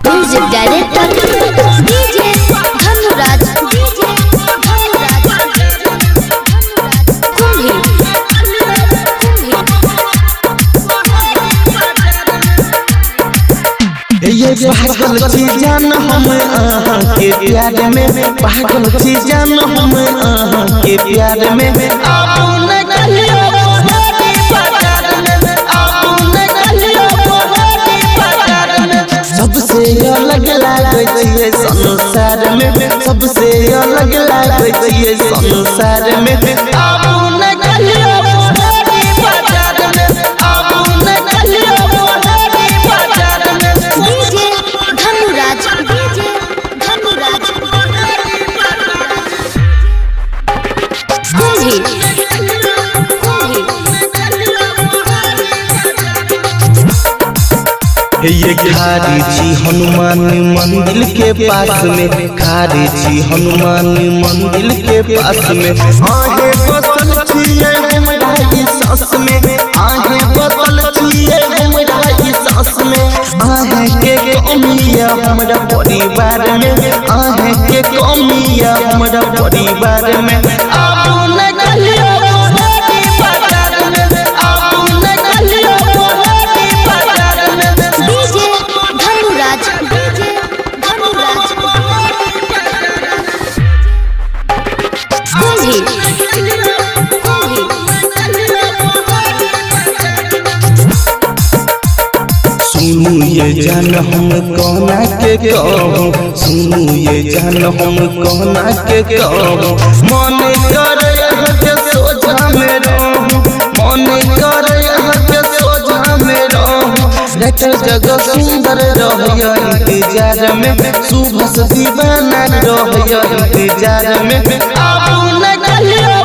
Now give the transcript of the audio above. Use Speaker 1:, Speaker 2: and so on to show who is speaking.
Speaker 1: music director DJ Dhanuraj कुंभी
Speaker 2: ये पागल छी जान हम के प्यार में पागल छी जान हम के प्यार में आपने कहियो मोहब्बती बाजार में आपने कहियो मोहब्बती बाजार में सबसे अलग लागे छिए संसार में सबसे अलग लागे छिए संसार में आपने कहियो मोहब्बती बाजार में आपने कहियो मोहब्बती बाजार में
Speaker 1: डीजे धनुराज कुंभी
Speaker 2: ये खारी छी हनुमान मंदिर के पास में खारी छी हनुमान मंदिर के पास में आगे बसल छिए हमरा ई सांस में आगे बसल छिए हमरा ई सांस में आहे के कमिया हमरा परिवार में आहे के कमिया हमरा परिवार में आपने कहियो मोहब्बती बाजार में आपने कहियो मोहब्बती बाजार में
Speaker 1: डीजे धनुराज कुंभी
Speaker 2: सुनू ये जान हम कहना के कहूँ सुनू ये जान हम कहना के कहूँ मन करे के सोझा में रहूँ मन करे के सोझा में रहूँ रट जगह सुंदर रहिया इंतजार में सुबह से दीवाना रहिया इंतजार में आपने कहियो